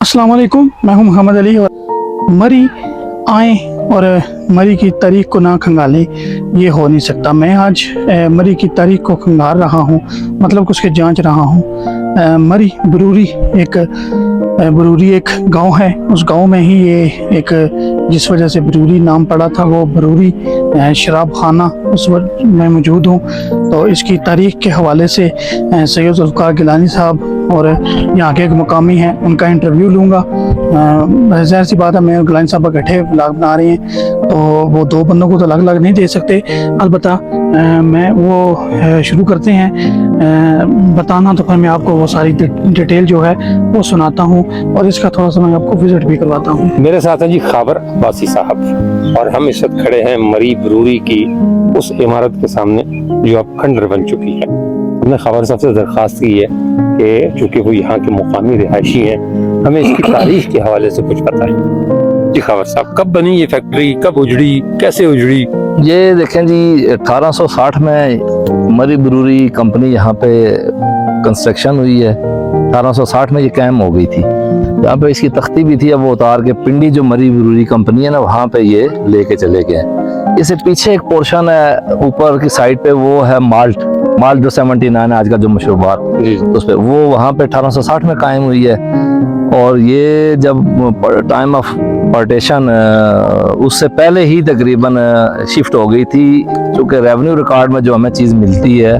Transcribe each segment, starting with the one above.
अस्सलाम वालेकुम, मैं हूं मोहम्मद अली। और मरी आए और मरी की तारीख को ना खंगालें, ये हो नहीं सकता। मैं आज मरी की तारीख को खंगाल रहा हूं, मतलब कि उसके जांच रहा हूं। मरी बरूरी एक गांव है। उस गांव में ही ये एक, जिस वजह से बरूरी नाम पड़ा था, वो बरूरी शराब खाना उस वक्त मैं मौजूद हूँ। तो इसकी तारीख के हवाले से सैयद ज़ुल्फ़िकार गिलानी साहब और यहाँ के एक मुकामी हैं, उनका इंटरव्यू लूँगा। ज़ाहिर सी बात है, मैं गिलानी साहब इकट्ठे ब्लॉग बना रहे हैं, तो वो दो बंदों को तो अलग अलग नहीं दे सकते। अलबत्ता मैं वो शुरू करते हैं बताना, तो फिर मैं आपको वो सारी डिटेल जो है वो सुनाता हूँ और इसका थोड़ा सा मैं आपको विजिट भी करवाता हूँ। मेरे साथ हैं जी खाबर अब्बासी साहब, और हम इस वक्त खड़े हैं मरी बरूरी की उस इमारत के सामने जो अब खंडर बन चुकी है। हमने खाबर साहब से दरख्वास्त की है कि चूंकि वो यहाँ के मुकामी रिहायशी हैं, हमें इसकी तारीख के हवाले से कुछ बताएं। जी खाबर साहब, कब बनी ये फैक्ट्री, कब उजड़ी, कैसे उजड़ी? ये देखें जी, 1860 में मरी बरूरी कंपनी यहाँ पे कंस्ट्रक्शन हुई है। 1860 में ये कायम हो गई थी। यहाँ पे इसकी तख्ती भी थी, अब वो उतार के पिंडी जो मरी बरूरी कंपनी है ना, वहाँ पे ये लेके चले गए। इससे पीछे एक पोर्शन है ऊपर की साइड पे, वो है माल्ट जो 79 है आज का जो मशहूर बात, उस पे वो वहाँ पे 1860 में कायम हुई है। और ये जब टाइम ऑफ पार्टीशन उससे पहले ही तकरीबन शिफ्ट हो गई थी, क्योंकि रेवेन्यू रिकॉर्ड में जो हमें चीज़ मिलती है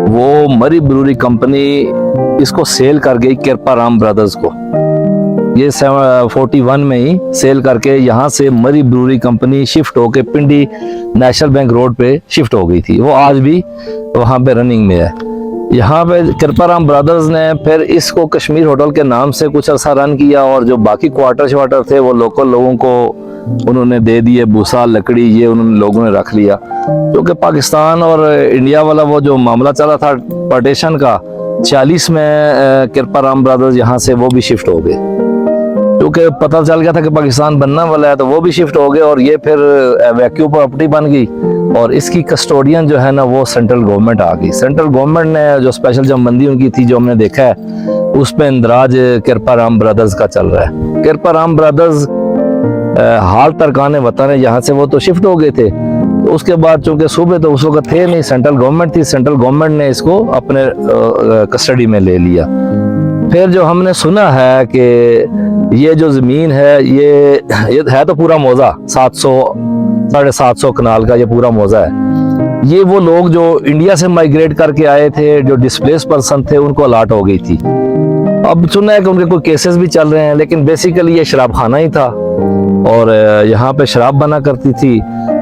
वो मरी बरूरी कंपनी इसको सेल कर गई कृपा राम ब्रदर्स को। ये 41 में ही सेल करके यहाँ से मरी बरूरी कंपनी शिफ्ट होके पिंडी नेशनल बैंक रोड पे शिफ्ट हो गई थी। वो आज भी वहाँ पे रनिंग में है। यहाँ पे कृपा राम ब्रदर्स ने फिर इसको कश्मीर होटल के नाम से कुछ अर्सा रन किया, और जो बाकी क्वार्टर थे वो लोकल लोगों को उन्होंने दे दिए। भूसा लकड़ी ये उन्होंने लोगों ने रख लिया, क्योंकि पाकिस्तान और इंडिया वाला वो जो मामला चला था पार्टीशन का, 40 में कृपा राम ब्रदर्स यहाँ से वो भी शिफ्ट हो गए, क्योंकि पता चल गया था कि पाकिस्तान बनने वाला है, तो वो भी शिफ्ट हो गए। और ये फिर वैक्यू प्रॉपर्टी बन गई, और इसकी कस्टोडियन जो है ना वो सेंट्रल गवर्नमेंट आ गई। सेंट्रल गवर्नमेंट ने जो स्पेशल जमबंदी उनकी थी, जो हमने देखा है, उस पर इंदराज कृपा राम ब्रदर्स का चल रहा है। कृपा राम ब्रदर्स हाल तरकाने वतन है, यहाँ से वो तो शिफ्ट हो गए थे। तो उसके बाद चूंकि सूबे तो उस वक्त थे नहीं, सेंट्रल गवर्नमेंट थी, सेंट्रल गवर्नमेंट ने इसको अपने कस्टडी में ले लिया। फिर जो हमने सुना है कि ये जो जमीन है ये है तो पूरा मौजा 700-750 कनाल का, ये पूरा मौजा है। ये वो लोग जो इंडिया से माइग्रेट करके आए थे, जो डिस्प्लेस पर्सन थे, उनको अलाट हो गई थी। अब सुना है कि उनके कोई केसेस भी चल रहे हैं, लेकिन बेसिकली ये शराब खाना ही था, और यहाँ पे शराब बना करती थी।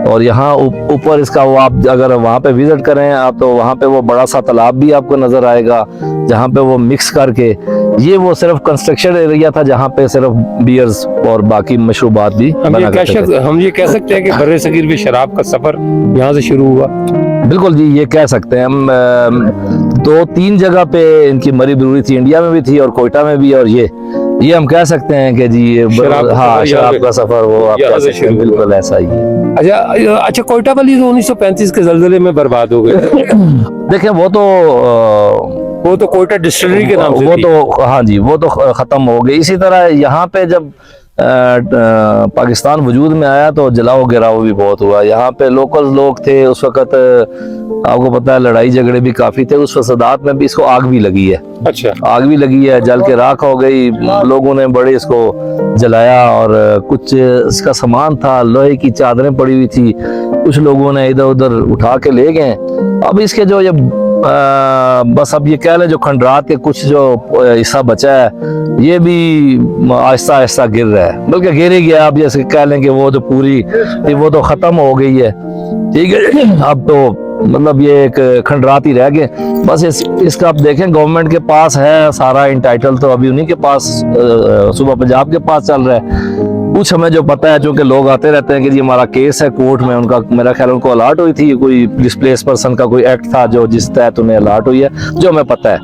और यहाँ ऊपर इसका वो, आप अगर वहाँ पे विजिट करें आप, तो वहाँ पे वो बड़ा सा तालाब भी आपको नजर आएगा, जहाँ पे वो मिक्स करके, ये वो सिर्फ कंस्ट्रक्शन एरिया था जहाँ पे सिर्फ बियर्स और बाकी मशरूबात भी हम ये कह सकते हैं कि बर्रे सगीर में शराब का सफर यहाँ से शुरू हुआ। बिल्कुल जी, ये कह सकते हैं हम। 2-3 जगह पे इनकी मरी बरूरी थी, इंडिया में भी थी और कोयटा में भी। और ये हम कह सकते हैं कि जी शराब का सफर वो आप कह सकते हैं, बिल्कुल ऐसा ही है। अच्छा, कोयटा वाली तो 1935 के जलजले में बर्बाद हो गए। देखें वो तो कोयटा डिस्टिलरी के नाम से वो तो, हाँ जी, वो तो खत्म हो गई। इसी तरह यहाँ पे जब पाकिस्तान वजूद में आया तो जलाओ गिराओ भी बहुत हुआ। यहाँ पे लोकल लोग थे उस वक्त, आपको पता है लड़ाई झगड़े भी काफी थे। उस फसादात में भी इसको आग भी लगी है। अच्छा, आग भी लगी है, जल के राख हो गई। लोगों ने बड़े इसको जलाया, और कुछ इसका सामान था, लोहे की चादरें पड़ी हुई थी, कुछ लोगों ने इधर उधर उठा के ले गए। अब इसके जो ये बस अब ये कह लें जो खंडरात के कुछ जो हिस्सा बचा है ये भी आहिस्ता आहिस्ता गिर रहा है, बल्कि गिर ही गया। अब जैसे कह लें कि वो जो पूरी थी वो तो खत्म हो गई है, ठीक है। अब तो मतलब ये एक खंडरात ही रह गए बस। इसका आप देखें गवर्नमेंट के पास है सारा इंटाइटल, तो अभी उन्हीं के पास सूबा पंजाब के पास चल रहा है। कुछ हमें जो पता है, चूंकि लोग आते रहते हैं कि ये हमारा केस है कोर्ट में, उनका मेरा ख्याल उनको अलर्ट हुई थी, कोई डिस्प्लेस पर्सन का कोई एक्ट था जो जिस तहत उन्हें अलर्ट हुई है, जो हमें पता है।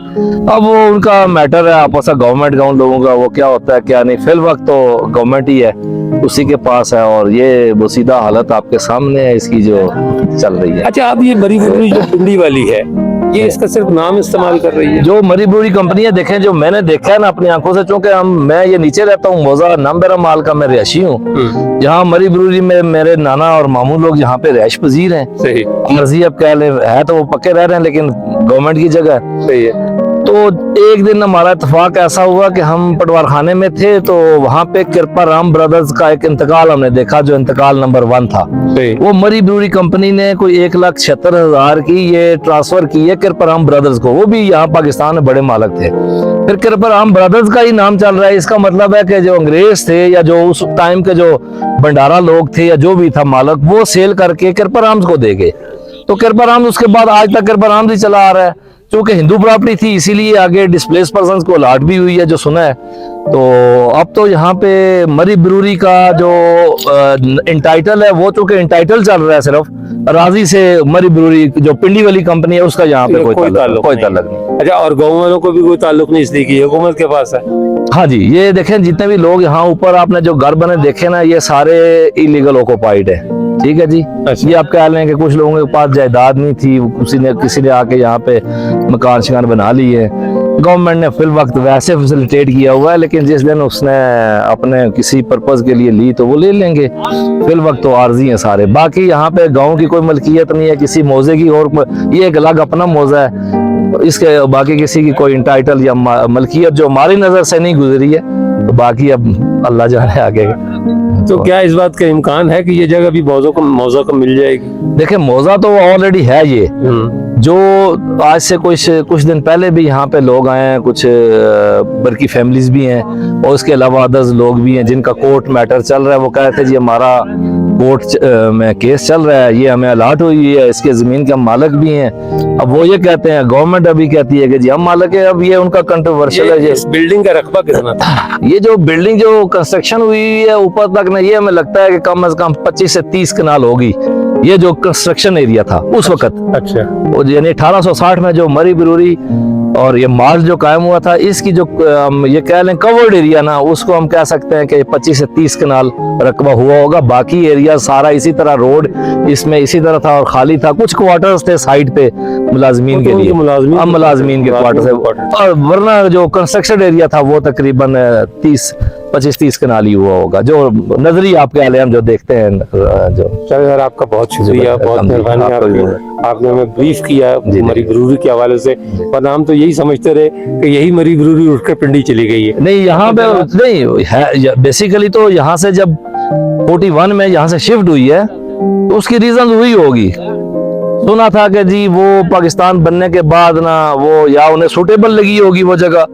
अब वो उनका मैटर है आपस में गवर्नमेंट का, उन लोगों का वो क्या होता है क्या नहीं। फिल वक्त तो गवर्नमेंट ही है, उसी के पास है, और ये बोसीदा हालत आपके सामने है इसकी जो चल रही है। अच्छा, अब ये मरी बुरूरी जो पिंडी वाली है, ये इसका सिर्फ नाम इस्तेमाल कर रही है। जो मरी बुरी कंपनी है, देखें जो मैंने देखा है ना अपनी आंखों से, चूंकि मैं ये नीचे रहता हूँ, मौजा नंबर माल का मैं रिहायशी हूँ। यहाँ मरी बुरूरी में मेरे नाना और मामू लोग यहाँ पे रिहायश पजीर हैं। सही, मर्जी अब कह ले, है तो वो पक्के रह रहे हैं, लेकिन गवर्नमेंट की जगह है। सही है। तो एक दिन हमारा इत्तेफाक ऐसा हुआ कि हम पटवार खाने में थे, तो वहाँ पे कृपा राम ब्रदर्स का एक इंतकाल हमने देखा, जो इंतकाल नंबर 1 था। वो मरी ब्रूरी कंपनी ने कोई 1,76,000 की ये ट्रांसफर की है कृपा राम ब्रदर्स को। वो भी यहाँ पाकिस्तान में बड़े मालिक थे, फिर कृपा राम ब्रदर्स का ही नाम चल रहा है। इसका मतलब है कि जो अंग्रेज थे या जो उस टाइम के जो भंडारा लोग थे या जो भी था मालिक, वो सेल करके कृपा राम को दे गए। तो कृपा राम उसके बाद आज तक कृपा राम ही चला आ रहा है। चूंकि हिंदू प्रॉपर्टी थी, इसीलिए आगे डिस्प्लेस पर्सन को अलॉट भी हुई है, जो सुना है। तो अब तो यहाँ पे मरी ब्रूरी का जो इंटाइटल है, वो चूंकि इंटाइटल चल रहा है सिर्फ राजी से, मरी ब्रूरी जो पिंडी वाली कंपनी है उसका यहाँ पे कोई ताल्लुक नहीं। अच्छा, और गाँव वालों को भी कोई ताल्लुक नहीं, इसलिए कि हुकूमत के पास है। हाँ जी, ये देखें जितने भी लोग यहाँ ऊपर आपने जो घर बने देखे ना, ये सारे इलीगल ऑक्युपाइड है, ठीक है जी। ये आप कह लें कि कुछ लोगों के पास जायदाद नहीं थी, किसी ने आके यहाँ पे मकान शिकान बना ली है। गवर्नमेंट ने फिल वक्त वैसे फैसिलिटेट किया हुआ है, लेकिन जिस दिन उसने अपने किसी पर्पज के लिए ली तो वो ले लेंगे। फिल वक्त तो आर्जी हैं सारे। बाकी यहाँ पे गाँव की कोई मलकियत नहीं है किसी मौजे की, और ये एक अलग अपना मौजा है, इसके बाकी किसी की कोई इंटाइटल या मलकियत जो हमारी नजर से नहीं गुजरी है। तो बाकी अब अल्लाह जाने आगे। तो क्या इस बात का इम्कान है कि ये जगह भी मौजा को मिल जाएगी? देखिए, मौजा तो ऑलरेडी है ये, जो आज से कुछ दिन पहले भी यहाँ पे लोग आए हैं, कुछ बड़की फैमिलीज भी हैं, और उसके अलावा अदर्स लोग भी हैं जिनका कोर्ट मैटर चल रहा है। वो कह रहे थे जी हमारा कोर्ट में केस चल रहा है, ये हमें अलॉट हुई है, इसके जमीन के हम मालिक भी हैं। अब वो ये कहते हैं, गवर्नमेंट अभी कहती है कि जी हम मालिक है। अब ये उनका कंट्रोवर्शियल है। इस बिल्डिंग का रकबा कितना था? ये जो बिल्डिंग जो कंस्ट्रक्शन हुई है ऊपर तक ना, ये हमें लगता है कि कम से कम 25 से 30 कनाल होगी, ये जो कंस्ट्रक्शन एरिया था उस वक्त। अच्छा, यानी 1860 में जो मरी ब्रूरी और ये मार्च जो कायम हुआ था, इसकी जो ये कह लें कवर्ड एरिया ना, उसको हम कह सकते हैं कि 25 से 30 कनाल रकबा हुआ होगा। बाकी एरिया सारा इसी तरह, रोड इसमें इसी तरह था और खाली था। कुछ क्वार्टर्स थे साइड पे मुलाजमीन के लिए, मुलाजमीन के क्वार्टर्स है, और वरना जो कंस्ट्रक्शन एरिया था वो तकरीबन 25-30 कनाल ही हुआ होगा, जो नजरी आप कह लें हम जो देखते हैं। जो चलो यार, आपका बहुत शुक्रिया, बहुत मेहरबानी, आपने हमें ब्रीफ किया मरी ब्रूरी के हवाले से। पर हम तो यही समझते रहे कि यही मरी ब्रूरी उठकर पिंडी चली गई है। नहीं, यहाँ पे नहीं है। बेसिकली तो यहाँ से जब 41 में यहाँ से शिफ्ट हुई है तो उसकी रीजन हुई होगी। सुना था कि जी वो पाकिस्तान बनने के बाद ना, वो या उन्हें सूटेबल लगी होगी वो जगह,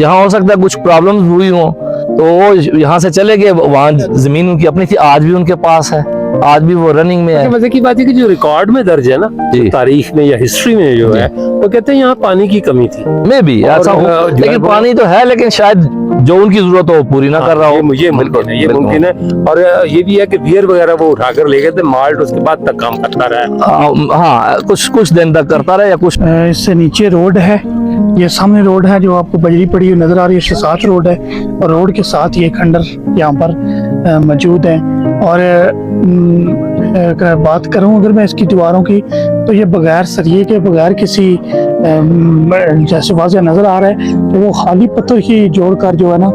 यहाँ हो सकता है कुछ प्रॉब्लम्स हुई हो, तो वो यहाँ से चले गए। वहाँ जमीन उनकी अपनी थी, आज भी उनके पास है, आज भी वो रनिंग में है। मजे की बात है कि जो रिकॉर्ड में दर्ज है ना, तारीख में या हिस्ट्री में जो है, वो कहते हैं यहाँ पानी की कमी थी। मैं भी ऐसा हूँ, लेकिन पानी तो है, लेकिन शायद जो उनकी जरूरत हो पूरी ना कर रहा हो। मुझे ये मुमकिन है। और ये भी है कि बियर वगैरह वो उठाकर ले गए थे, माल्ट उसके बाद तक काम करता रहा। हाँ, कुछ दिन तक करता रहा, या कुछ। इससे नीचे रोड है, ये सामने रोड है जो आपको बजरी पड़ी हुई नजर आ रही है, इसके साथ रोड है, और रोड के साथ ये खंडर यहाँ पर मौजूद है। और बात करूँ अगर मैं इसकी दीवारों की, तो ये बगैर सरिये के, बगैर किसी जैसे वाज़ेह नज़र आ रहा है, तो वो खाली पत्थर ही जोड़कर जो है ना,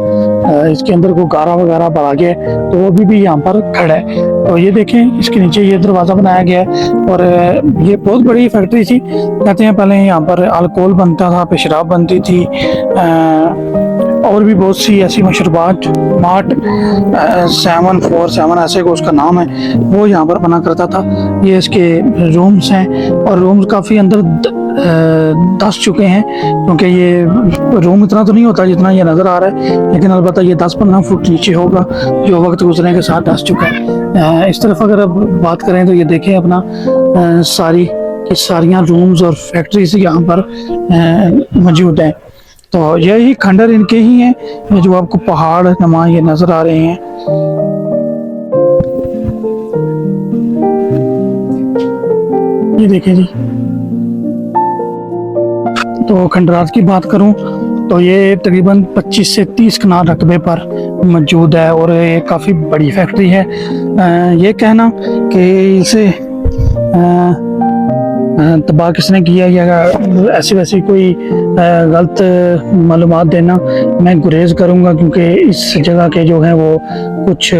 इसके अंदर को गारा वगैरह बढ़ा गया है, तो वो भी यहाँ पर खड़ा है। तो ये देखें, इसके नीचे ये दरवाज़ा बनाया गया है, और ये बहुत बड़ी फैक्ट्री थी। कहते हैं पहले यहाँ पर अल्कोहल बनता था, पे शराब बनती थी, और भी बहुत सी ऐसी मशरूबात, मार्ट 747 ऐसे को उसका नाम है, वो यहाँ पर बना करता था। ये इसके रूम्स हैं, और रूम्स काफ़ी अंदर 10 चुके हैं, क्योंकि ये रूम इतना तो नहीं होता जितना ये नज़र आ रहा है, लेकिन अलबत्ता ये 10-15 फुट नीचे होगा जो वक्त गुजरने के साथ 10 चुका है। इस तरफ अगर अब बात करें तो ये देखें अपना सारियाँ रूम्स और फैक्ट्रीज यहाँ पर मौजूद हैं। तो यही खंडर इनके ही हैं, ये जो आपको पहाड़ नुमा ये नज़र आ रहे हैं। ये देखें जी। तो खंडरात की बात करूं तो ये तकरीबन 25 से 30 कनाल रकबे पर मौजूद है और ये काफ़ी बड़ी फैक्ट्री है। ये कहना कि इसे तबाह किसने किया या ऐसी वैसी कोई गलत मालूमात देना मैं गुरेज करूंगा, क्योंकि इस जगह के जो हैं वो कुछ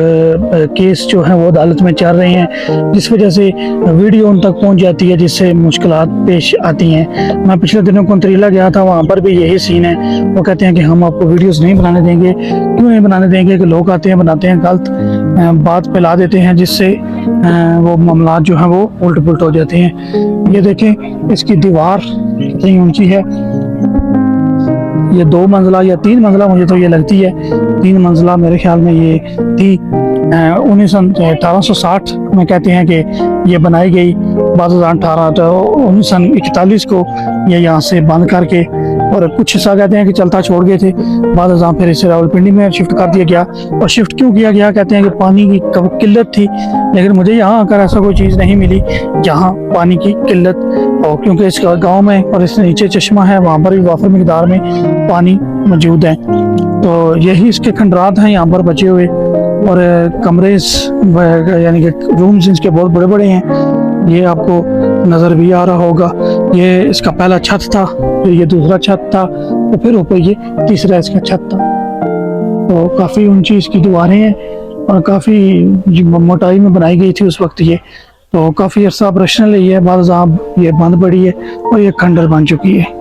केस जो हैं वो अदालत में चल रहे हैं, जिस वजह से वीडियो उन तक पहुंच जाती है, जिससे मुश्किलात पेश आती हैं। मैं पिछले दिनों कंतरीला गया था, वहाँ पर भी यही सीन है। वो कहते हैं कि हम आपको वीडियोस नहीं बनाने देंगे। क्यों नहीं बनाने देंगे? कि लोग आते हैं बनाते हैं, गलत बात फैला देते हैं, जिससे वो मामला जो है वो उल्ट पुलट हो जाते हैं। ये देखें इसकी दीवार कितनी ऊंची है, ये 2 मंजिला या 3 मंजिला मुझे तो ये लगती है, 3 मंजिला मेरे ख्याल में ये थी। 1860 में कहते हैं कि ये बनाई गई। 2018 तो 1941 को ये यहाँ से बंद करके और कुछ हिस्सा कहते हैं कि चलता छोड़ गए थे, बाद फिर इसे रावलपिंडी में शिफ्ट कर दिया गया। और शिफ्ट क्यों किया गया? कहते हैं कि पानी की किल्लत थी, लेकिन मुझे यहाँ आकर ऐसा कोई चीज़ नहीं मिली जहाँ पानी की किल्लत हो, क्योंकि इस गांव में और इस नीचे चश्मा है, वहाँ पर भी वाफर मिकदार में पानी मौजूद है। तो यही इसके खंडरात हैं यहाँ पर बचे हुए, और कमरे यानी कि रूम्स इसके बहुत बड़े बड़े हैं। ये आपको नज़र भी आ रहा होगा। ये इसका पहला छत था, फिर ये दूसरा छत था, तो फिर ऊपर ये तीसरा इसका छत था। तो काफ़ी ऊंची इसकी दीवारें हैं और काफ़ी मोटाई में बनाई गई थी उस वक्त ये। तो काफ़ी अर्सा ऑपरेशनल है, बाद ये बंद पड़ी है और ये खंडर बन चुकी है।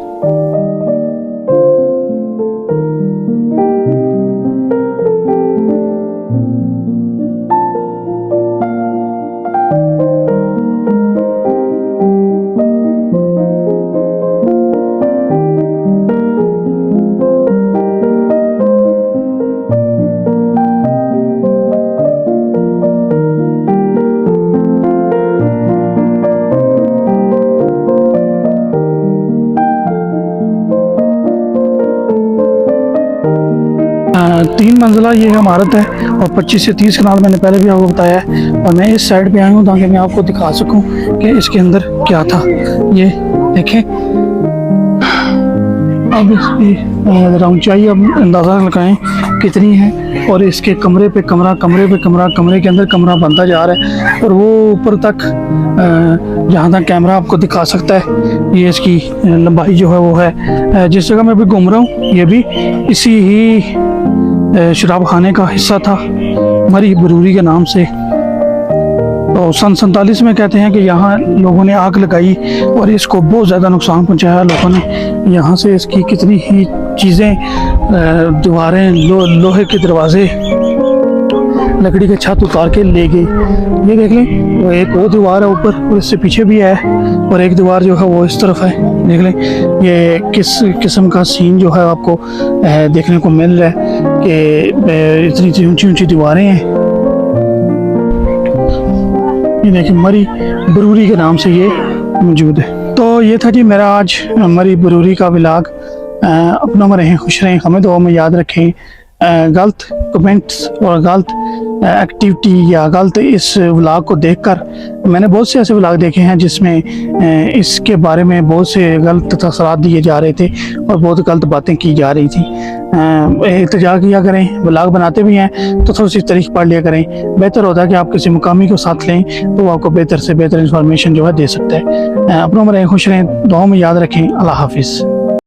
तीन मंजिला ये इमारत है और 25 से 30 कनाल मैंने पहले भी आपको बताया है। और मैं इस साइड पे आया हूँ ताकि मैं आपको दिखा सकूँ कि इसके अंदर क्या था। ये देखें, अब इसकी ऊंचाई अब अंदाज़ा लगाएं कितनी है, और इसके कमरे पे कमरा, कमरे पे कमरा, कमरे के अंदर कमरा बनता जा रहा है, और वो ऊपर तक जहाँ तक कैमरा आपको दिखा सकता है। ये इसकी लंबाई जो है वो है। जिस जगह मैं भी घूम रहा हूँ ये भी इसी ही शराब खाने का हिस्सा था, मरी बरूरी के नाम से। तो सन 47 में कहते हैं कि यहाँ लोगों ने आग लगाई और इसको बहुत ज़्यादा नुकसान पहुँचाया लोगों ने। यहाँ से इसकी कितनी ही चीज़ें, दीवारें, लोहे के दरवाजे, लकड़ी के छत उतार के ले गई। ये देख लें, वो एक वो दीवार है ऊपर और इससे पीछे भी है, और एक दीवार जो है वो इस तरफ है। देख लें ये किस किस्म का सीन जो है आपको देखने को मिल रहा है कि इतनी ऊंची ऊंची दीवारें हैं। ये देखिए मरी बरूरी के नाम से ये मौजूद है। तो ये था जी मेरा आज मरी बरूरी का व्लॉग। अपना में रहें, खुश रहें, हमें दुआ में याद रखें। गलत कमेंट्स और गलत एक्टिविटी या गलत इस व्लॉग को देखकर, मैंने बहुत से ऐसे व्लॉग देखे हैं जिसमें इसके बारे में बहुत से गलत तसरात दिए जा रहे थे और बहुत गलत बातें की जा रही थी। इल्तिजा किया करें, व्लॉग बनाते भी हैं तो थोड़ी सी तारीख पढ़ लिया करें। बेहतर होता है कि आप किसी मुकामी को साथ लें तो वो आपको बेहतर से बेहतर इंफॉर्मेशन जो है दे सकता है। अपनों में रहें, खुश रहें, दुआओं में याद रखें। अल्लाह हाफिज़।